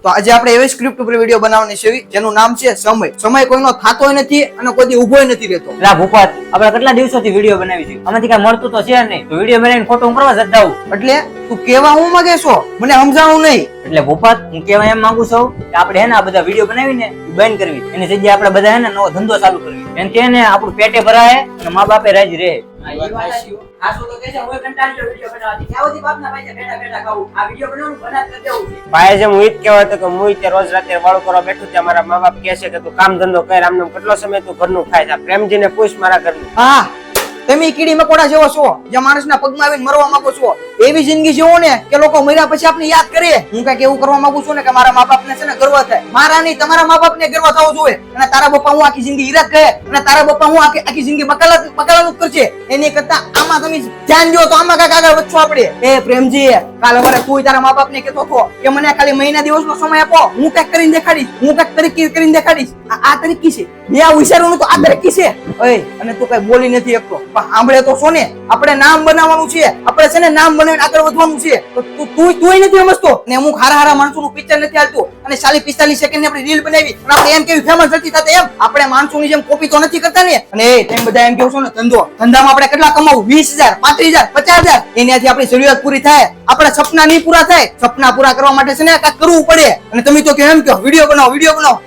તો આજે આપણે એવી સ્ક્રિપ્ટ ઉપર વિડીયો બનાવવાની છે જેનું નામ છે સમય. સમય કોઈનો થાતોય નથી અને કોઈ ઉભોય નથી રહેતો. લા ભૂપત, આપણે કેટલા દિવસોથી વિડીયો બનાવી છે, આમાંથી કઈ મળતું તો છે નહીં. તો વિડીયો બનાવીને ખોટું હું કરવા જતા આવું. એટલે તું કેવા હું માંગે છો? મને સમજાવું નહીં. એટલે ભૂપત, હું કેવા એમ માંગુ છું કે આપણે હે ને આ બધા વિડીયો બનાવીને બંધ કરવી, એની જગ્યાએ આપણે બધા હે ને નવો ધંધો ચાલુ કરવી. એનથી ને આપણું પેટે ભરાય અને મા બાપે રાજી રહે. ભાઈ જેમ હું ઈ જ કહેવાય તો કે હું ઈ રોજ રાતે વાળું કરવા બેઠું ત્યાં મારા મા બાપ કહે છે કે તું કામ ધંધો કર, આમને કેટલો સમય તું ઘરનું ખાય છે. પ્રેમજીને પૂછ મારા ઘરનું. હા, તમે કીડી મકોડા જેવો છો, જે માણસના પગમાં આવીને મરવા માંગો છો. એવી જિંદગી જીવો ને કે લોકો મર્યા પછી આપણે યાદ કરીએ. હું કઈક એવું કરવા માંગુ છું ને કે મારા મા બાપને છે ને ગર્વ થાય. મારા નહીં, તમારા મા બાપને ગર્વ થવો જોઈએ. અને તારા બાપા હું આખી જિંદગી હીરા કહે અને તારા બાપા હું આખી જિંદગી બકાલાનું કરશે. એની કરતા આમાં તમે ધ્યાન દો તો આમાં કાંઈક આગળ વધશું આપણે. એ પ્રેમજી, કાલ અમારે તું તારા મા બાપને કહેતો હતો કે મને ખાલી મહિના દિવસનો સમય આપો, હું કઈક કરીને દેખાડીશ, હું કઈક તરીકે કરીને દેખાડીશ. આ તરીકી છે, મેં આ વિચારવાનું તો આ તરીકી છે. અને તું કઈ બોલી નથી શકતો, પણ સાંભળે તો છો ને. આપણે નામ બનાવવાનું છે, આપણે છે ને નામ બનાવીને આગળ વધવાનું છે. તો તું નથી સમજતો ને. અમુક હારા માણસોનું પિક્ચર નથી હાલતું અને 40-45 સેકન્ડ ની આપણે રીલ બનાવી અને આપણે એમ કેવી ફેમસ નથી થતા. એમ આપણે માણસોની જેમ કોપી તો નથી કરતા ને. અને તમે બધા એમ કહો છો ને ધંધામાં આપણે કેટલા કમાવું, 20,000, 35,000, 50,000, એનાથી આપણી જરૂરિયાત પૂરી થાય. આપણા સપના નહીં પૂરા થાય. સપના પૂરા કરવા માટે છે ને કાંઈક કરવું પડે. અને તમે તો કેમ કહો વિડીયો બનાવો,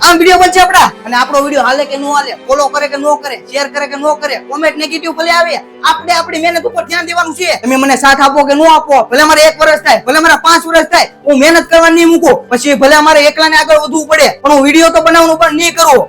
આમ વિડીયો બનશે આપડા. અને આપણો વિડીયો હાલે કે ન હાલે, ફોલો કરે કે ન કરે, શેર કરે કે ન કરે, કોમેન્ટ નેગેટિવ ભલે આવે, આપણે આપણી મહેનત ઉપર ધ્યાન દેવાનું છે. તમે મને સાથ આપો કે ન આપો, ભલે મારે 1 વર્ષ થાય, ભલે મારા 5 વર્ષ થાય, હું મહેનત કરવા નહીં મૂકું. પછી ભલે અમારે એકલાને આગળ વધવું પડે, પણ હું વિડીયો તો બનાવવાનું બંધ નહીં કરું.